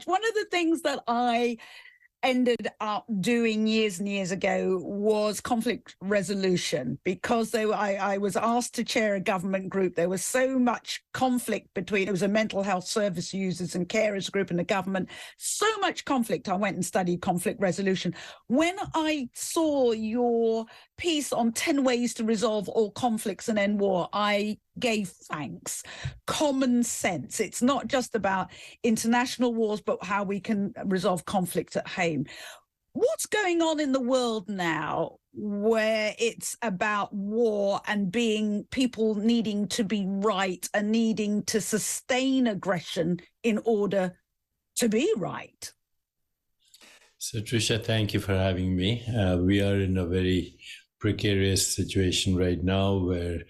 One of the things that I ended up doing years and years ago was conflict resolution, because I was asked to chair a government group. There was so much conflict between, it was a mental health service users and carers group in the government, so much conflict. I went and studied conflict resolution. When I saw your piece on 10 ways to resolve all conflicts and end war, I gave thanks. Common sense. It's not just about international wars, but how we can resolve conflict at home. What's going on in the world now where it's about war and people needing to be right and needing to sustain aggression in order to be right? So, Trisha, thank you for having me. We are in a very precarious situation right now where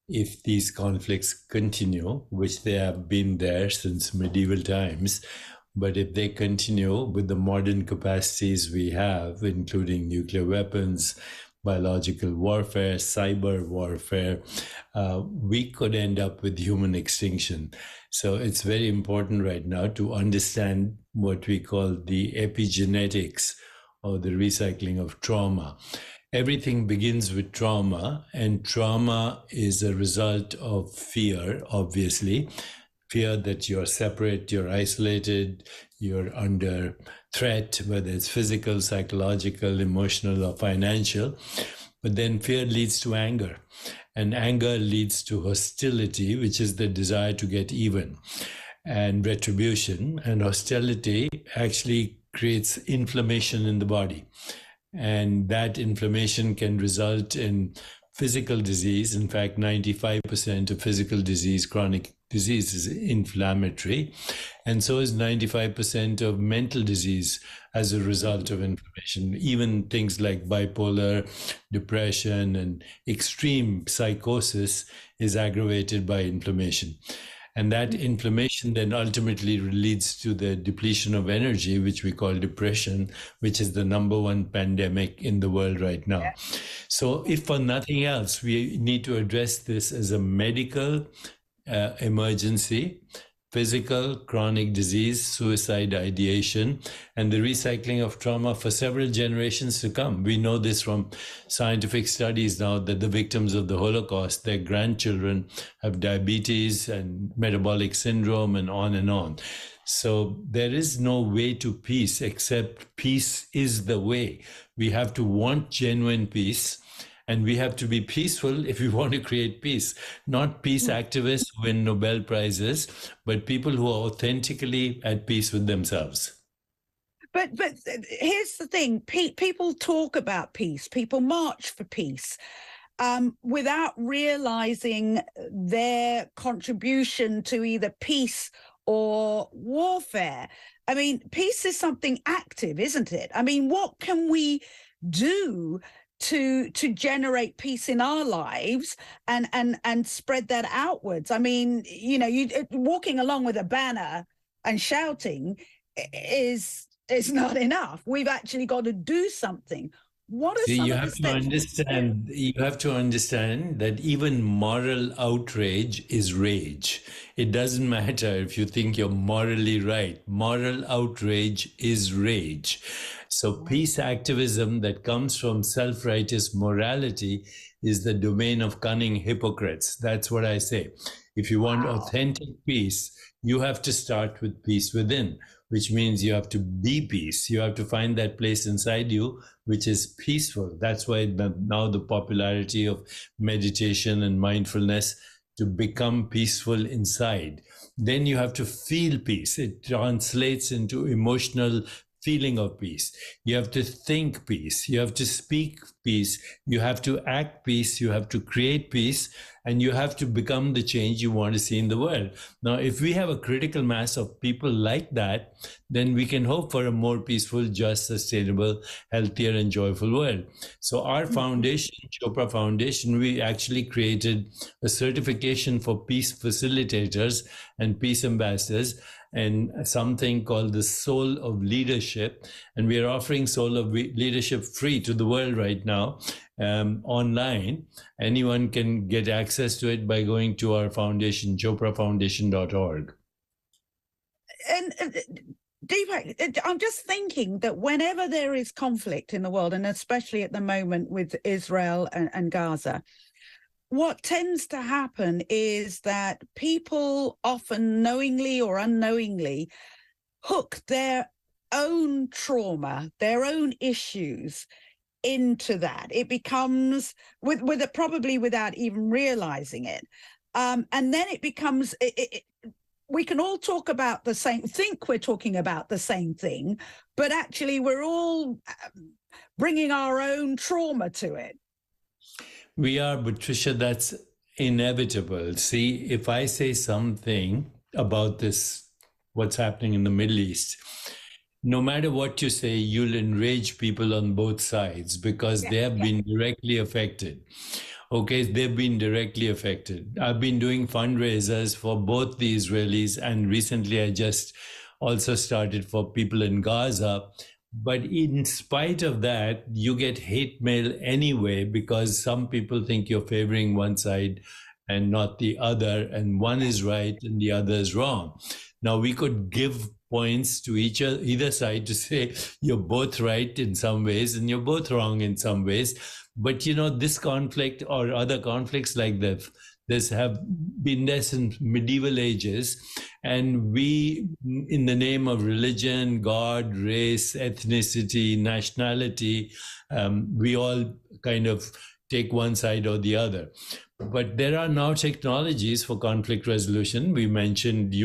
if these conflicts continue, which they have been there since medieval times, but if they continue with the modern capacities we have, including nuclear weapons, biological warfare, cyber warfare, we could end up with human extinction. So it's very important right now to understand what we call the epigenetics or the recycling of trauma. Everything begins with trauma, and trauma is a result of fear, obviously. Fear that you're separate, you're isolated, you're under threat, whether it's physical, psychological, emotional, or financial. But then fear leads to anger, and anger leads to hostility, which is the desire to get even, and retribution. And hostility actually creates inflammation in the body. And that inflammation can result in physical disease. In fact, 95% of physical disease, chronic disease, is inflammatory. And so is 95% of mental disease as a result of inflammation. Even things like bipolar, depression, and extreme psychosis is aggravated by inflammation. And that inflammation then ultimately leads to the depletion of energy, which we call depression, which is the #1 pandemic in the world right now. So if for nothing else, we need to address this as a medical emergency, physical, chronic disease, suicide ideation, and the recycling of trauma for several generations to come. We know this from scientific studies now that the victims of the Holocaust, their grandchildren have diabetes and metabolic syndrome and on and on. So there is no way to peace except peace is the way. We have to want genuine peace. And we have to be peaceful if we want to create peace, not peace activists who win Nobel Prizes, but people who are authentically at peace with themselves. But here's the thing. People talk about peace. People march for peace without realizing their contribution to either peace or warfare. I mean, peace is something active, isn't it? I mean, what can we do to generate peace in our lives and spread that outwards? I mean, you know, walking along with a banner and shouting is not enough. We've actually got to do something. What are some of the steps? You have to understand that even moral outrage is rage. It doesn't matter if you think you're morally right. Moral outrage is rage. So peace activism that comes from self-righteous morality is the domain of cunning hypocrites. That's what I say. If you want authentic peace, you have to start with peace within, which means you have to be peace. You have to find that place inside you which is peaceful. That's why now the popularity of meditation and mindfulness, to become peaceful inside. Then you have to feel peace. It translates into emotional feeling of peace. You have to think peace. You have to speak peace. You have to act peace. You have to create peace. And you have to become the change you want to see in the world. Now, if we have a critical mass of people like that, then we can hope for a more peaceful, just, sustainable, healthier, and joyful world. So our foundation, Chopra Foundation, we actually created a certification for peace facilitators and peace ambassadors, and something called the Soul of Leadership. And we are offering Soul of Leadership free to the world right now, online. Anyone can get access to it by going to our foundation, choprafoundation.org. And Deepak, I'm just thinking that whenever there is conflict in the world, and especially at the moment with Israel and Gaza, what tends to happen is that people often knowingly or unknowingly hook their own trauma, their own issues into that. It becomes with it, probably without even realizing it. And then it becomes, we can all talk about the same, think we're talking about the same thing, but actually we're all bringing our own trauma to it. We are, but Trisha, that's inevitable. See, if I say something about this, what's happening in the Middle East, no matter what you say, you'll enrage people on both sides because they have been directly affected. Okay, they've been directly affected. I've been doing fundraisers for both the Israelis, and recently I just also started for people in Gaza. But in spite of that, you get hate mail anyway because some people think you're favoring one side and not the other, and one is right and the other is wrong. Now, we could give points to either side to say you're both right in some ways and you're both wrong in some ways. But, this conflict or other conflicts like this have been there since medieval ages. And we, in the name of religion, God, race, ethnicity, nationality, we all kind of take one side or the other. But there are now technologies for conflict resolution. You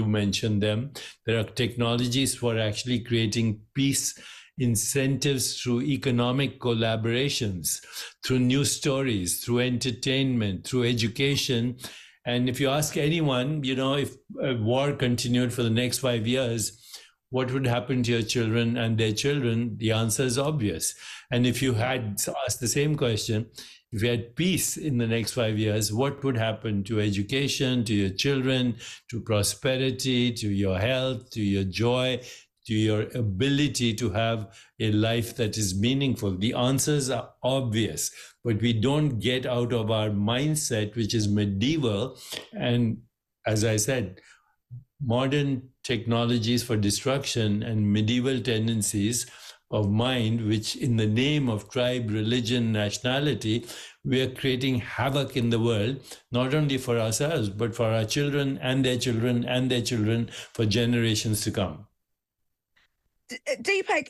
mentioned them. There are technologies for actually creating peace incentives through economic collaborations, through news stories, through entertainment, through education. And if you ask anyone, if a war continued for the next 5 years, what would happen to your children and their children? The answer is obvious. And if you had asked the same question, if you had peace in the next 5 years, what would happen to education, to your children, to prosperity, to your health, to your joy, to your ability to have a life that is meaningful? The answers are obvious, but we don't get out of our mindset, which is medieval. And as I said, modern technologies for destruction and medieval tendencies of mind, which in the name of tribe, religion, nationality, we are creating havoc in the world, not only for ourselves, but for our children and their children and their children for generations to come. Deepak,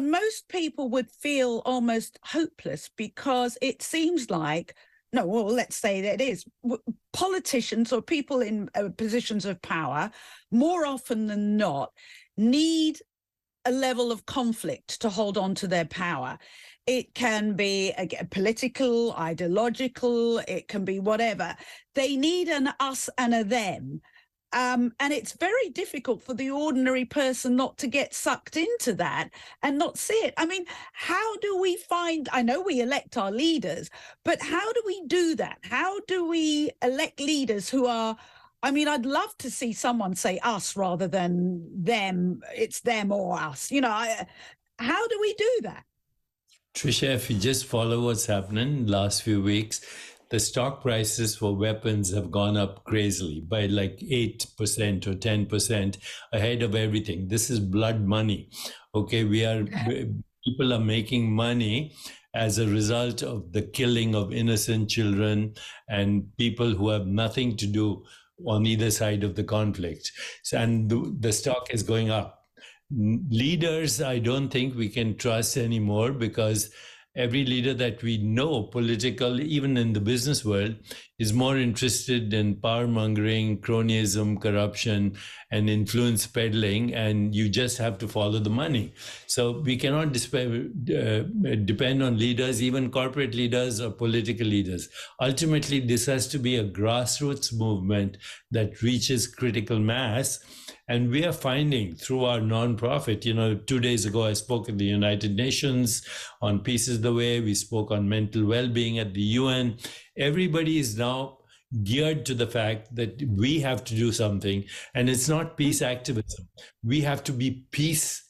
most people would feel almost hopeless because it seems like, let's say that it is, politicians or people in positions of power, more often than not, need a level of conflict to hold on to their power. It can be political, ideological, it can be whatever. They need an us and a them. And it's very difficult for the ordinary person not to get sucked into that and not see it. I mean, how do we I know we elect our leaders, but how do we do that? How do we elect leaders who are, I'd love to see someone say us rather than them. It's them or us. How do we do that? Trisha, if you just follow what's happening last few weeks, the stock prices for weapons have gone up crazily by like 8% or 10% ahead of everything. This is blood money. Okay, people are making money as a result of the killing of innocent children and people who have nothing to do on either side of the conflict. And the stock is going up. Leaders, I don't think we can trust anymore because every leader that we know, political, even in the business world, is more interested in power mongering, cronyism, corruption, and influence peddling, and you just have to follow the money. So we cannot depend on leaders, even corporate leaders or political leaders. Ultimately, this has to be a grassroots movement that reaches critical mass. And we are finding through our nonprofit, 2 days ago, I spoke at the United Nations on Peace is the Way. We spoke on mental well-being at the UN. Everybody is now geared to the fact that we have to do something. And it's not peace activism. We have to be peace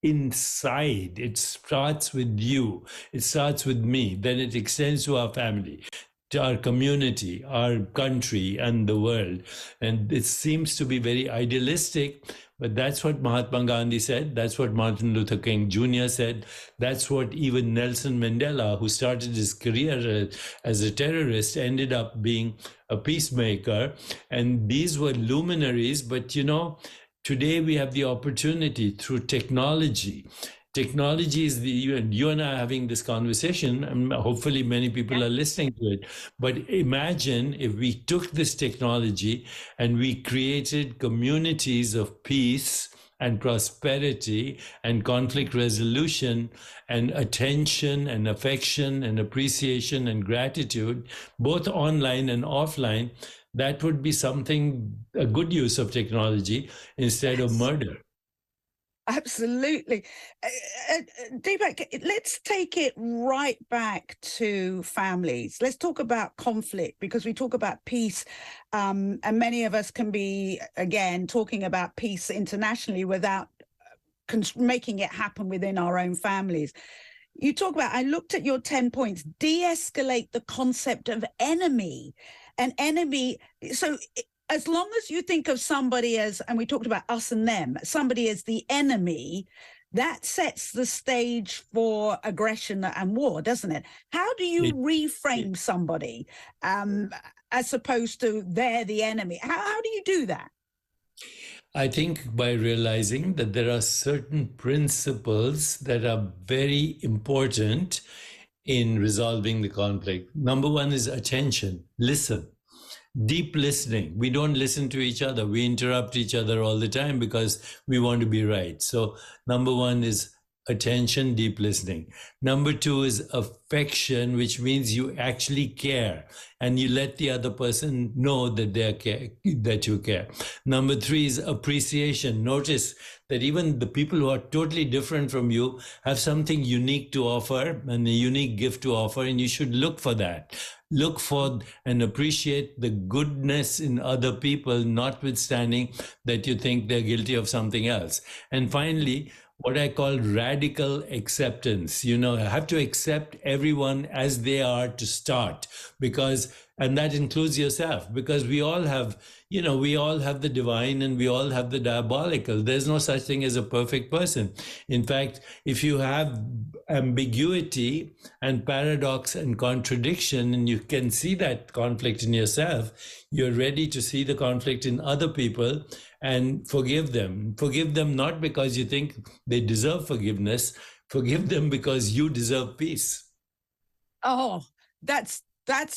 inside. It starts with you. It starts with me. Then it extends to our family, to our community, our country, and the world. And it seems to be very idealistic, But that's what Mahatma Gandhi said. That's what Martin Luther King Jr. said. That's what even Nelson Mandela, who started his career as a terrorist, ended up being a peacemaker. And these were luminaries. But, you know, today we have the opportunity through technology. Technology is you and I are having this conversation, and hopefully many people are listening to it. But imagine if we took this technology and we created communities of peace and prosperity and conflict resolution and attention and affection and appreciation and gratitude, both online and offline. That would be a good use of technology instead of murder. Absolutely. Deepak, let's take it right back to families. Let's talk about conflict, because we talk about peace, and many of us can be, again, talking about peace internationally without making it happen within our own families. You talk about, I looked at your 10 points, de-escalate the concept of enemy. An enemy, so as long as you think of somebody as, and we talked about us and them, somebody as the enemy, that sets the stage for aggression and war, doesn't it? How do you reframe somebody as opposed to they're the enemy? How do you do that? I think by realizing that there are certain principles that are very important in resolving the conflict. Number one is attention, listen. Deep listening. We don't listen to each other. We interrupt each other all the time because we want to be right. So number one is attention, deep listening. Number two is affection, which means you actually care and you let the other person know that that you care. Number three is appreciation. Notice that even the people who are totally different from you have something unique to offer and a unique gift to offer, and you should look for that. Look for and appreciate the goodness in other people, notwithstanding that you think they're guilty of something else. And finally, what I call radical acceptance. You know, I have to accept everyone as they are to start, and that includes yourself, because we all have the divine and we all have the diabolical. There's no such thing as a perfect person. In fact, if you have ambiguity and paradox and contradiction, and you can see that conflict in yourself, you're ready to see the conflict in other people and forgive them. Forgive them not because you think they deserve forgiveness. Forgive them because you deserve peace. Oh, that's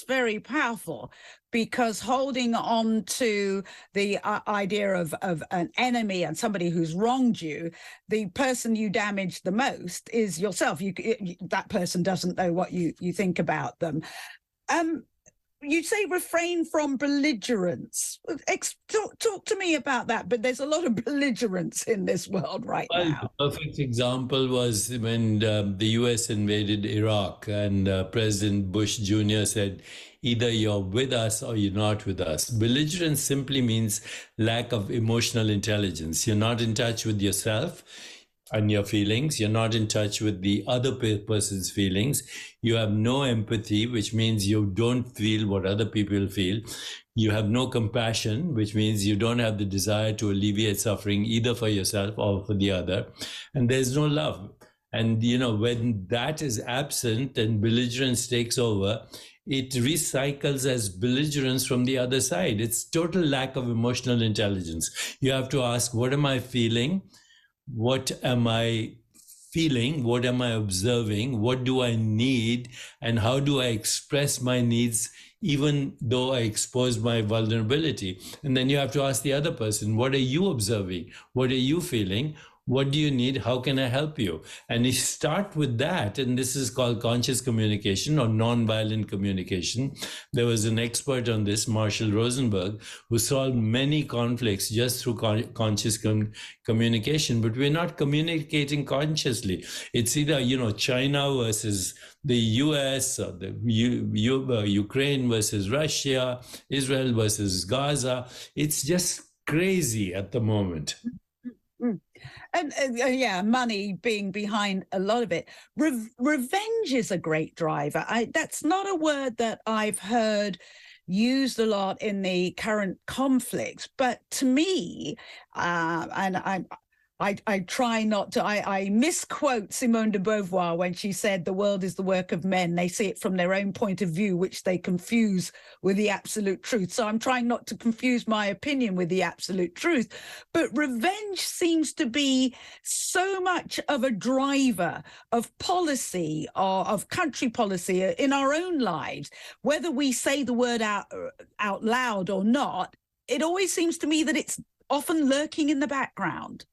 very powerful, because holding on to the idea of an enemy and somebody who's wronged you, the person you damage the most is yourself. That person doesn't know what you think about them. You say refrain from belligerence. Talk to me about that. But there's a lot of belligerence in this world now. The perfect example was when the US invaded Iraq, and President Bush Jr. said, either you're with us or you're not with us. Belligerence simply means lack of emotional intelligence. You're not in touch with yourself and your feelings. You're not in touch with the other person's feelings. You have no empathy, which means you don't feel what other people feel. You have no compassion, which means you don't have the desire to alleviate suffering either for yourself or for the other. And there's no love. And, you know, when that is absent and belligerence takes over, it recycles as belligerence from the other side. It's total lack of emotional intelligence. You have to ask, what am I feeling? What am I feeling? What am I observing? What do I need? And how do I express my needs, even though I expose my vulnerability? And then you have to ask the other person, what are you observing? What are you feeling? What do you need? How can I help you? And you start with that. And this is called conscious communication or nonviolent communication. There was an expert on this, Marshall Rosenberg, who solved many conflicts just through conscious communication. But we're not communicating consciously. It's either, China versus the US, or the Ukraine versus Russia, Israel versus Gaza. It's just crazy at the moment. And money being behind a lot of it. Revenge is a great driver. That's not a word that I've heard used a lot in the current conflicts. But to me, and I try not to, I misquote Simone de Beauvoir when she said the world is the work of men. They see it from their own point of view, which they confuse with the absolute truth. So I'm trying not to confuse my opinion with the absolute truth. But revenge seems to be so much of a driver of policy or of country policy in our own lives. Whether we say the word out loud or not, it always seems to me that it's often lurking in the background.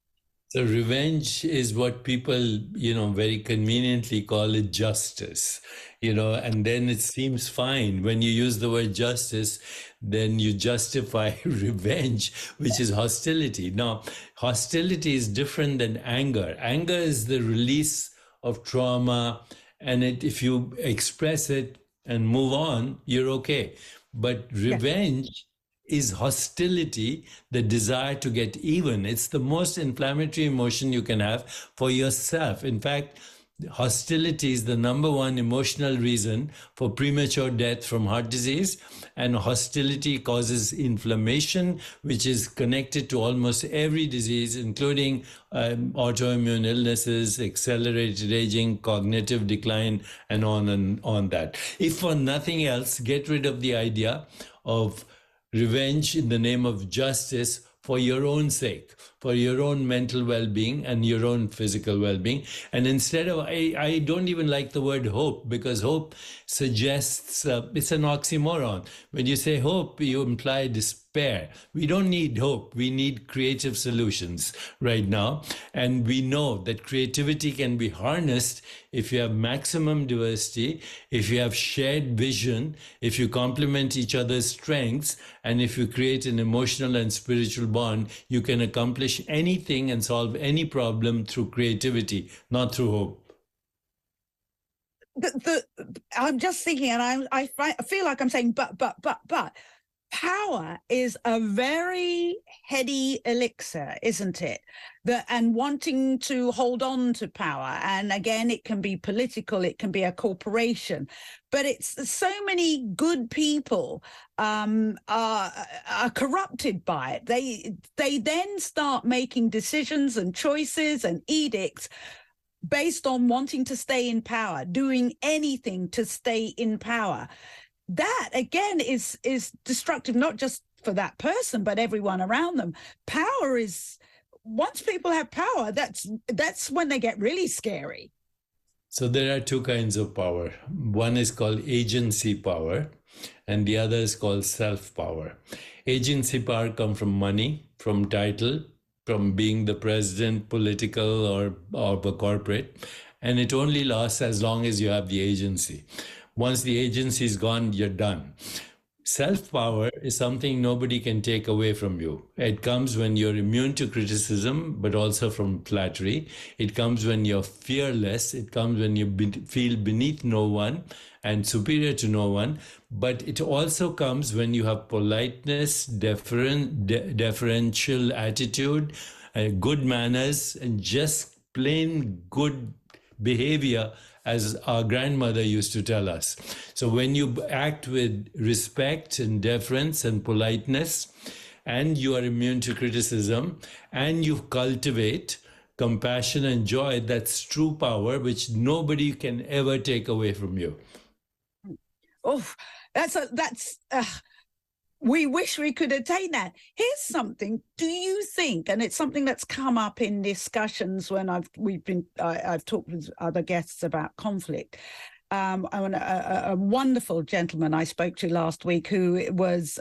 So revenge is what people, very conveniently call it justice, and then it seems fine. When you use the word justice, then you justify revenge, which is hostility. Now, hostility is different than anger. Anger is the release of trauma, and if you express it and move on, you're okay. But revenge is hostility, the desire to get even. It's the most inflammatory emotion you can have for yourself. In fact, hostility is the number one emotional reason for premature death from heart disease. And hostility causes inflammation, which is connected to almost every disease, including autoimmune illnesses, accelerated aging, cognitive decline, and on that. If for nothing else, get rid of the idea of revenge in the name of justice for your own sake, for your own mental well-being and your own physical well-being. And instead of, I don't even like the word hope, because hope suggests, it's an oxymoron. When you say hope, you imply despair. We don't need hope. We need creative solutions right now. And we know that creativity can be harnessed if you have maximum diversity, if you have shared vision, if you complement each other's strengths, and if you create an emotional and spiritual bond, you can accomplish anything and solve any problem through creativity, not through hope. I'm just thinking, and I feel like I'm saying, but power is a very heady elixir, isn't it? And wanting to hold on to power. And again, it can be political, it can be a corporation, but it's so many good people are corrupted by it. They then start making decisions and choices and edicts based on wanting to stay in power, doing anything to stay in power. That again is destructive, not just for that person, but everyone around them. Power is, once people have power, that's when they get really scary. So there are two kinds of power. One is called agency power, and the other is called self-power. Agency power comes from money, from title, from being the president, political or a corporate, and it only lasts as long as you have the agency. Once the agency is gone, you're done. Self-power is something nobody can take away from you. It comes when you're immune to criticism, but also from flattery. It comes when you're fearless. It comes when you feel beneath no one and superior to no one. But it also comes when you have politeness, deferential attitude, good manners, and just plain good behavior, as our grandmother used to tell us. So when you act with respect and deference and politeness, and you are immune to criticism, and you cultivate compassion and joy, that's true power, which nobody can ever take away from you. Oh, we wish we could attain that. Here's something. Do you think, and it's something that's come up in discussions when I've talked with other guests about conflict. A wonderful gentleman I spoke to last week who was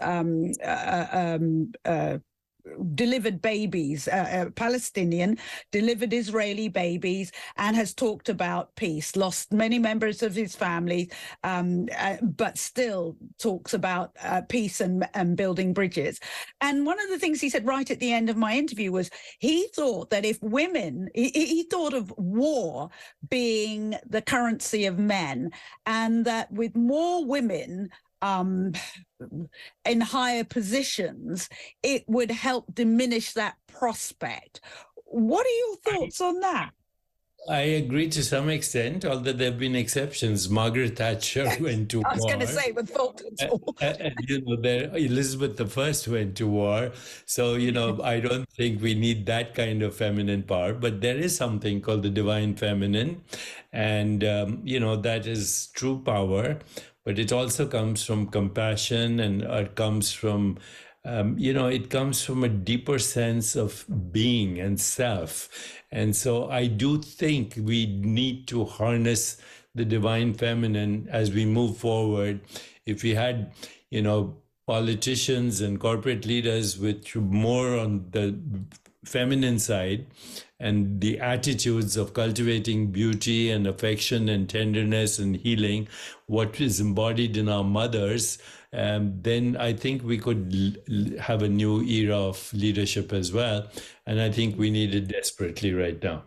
delivered babies, Palestinian, delivered Israeli babies, and has talked about peace, lost many members of his family, but still talks about peace and building bridges. And one of the things he said right at the end of my interview was he thought that if women, he thought of war being the currency of men, and that with more women in higher positions, it would help diminish that prospect. What are your thoughts on that? I agree to some extent, although there have been exceptions. Margaret Thatcher went to I was going to war. say with Falklands War. Elizabeth the First went to war. So, I don't think we need that kind of feminine power, but there is something called the divine feminine. And, that is true power, but it also comes from compassion and it comes from it comes from a deeper sense of being and self. And so I do think we need to harness the divine feminine as we move forward. If we had, politicians and corporate leaders with more on the feminine side and the attitudes of cultivating beauty and affection and tenderness and healing, what is embodied in our mothers, then I think we could have a new era of leadership as well. And I think we need it desperately right now.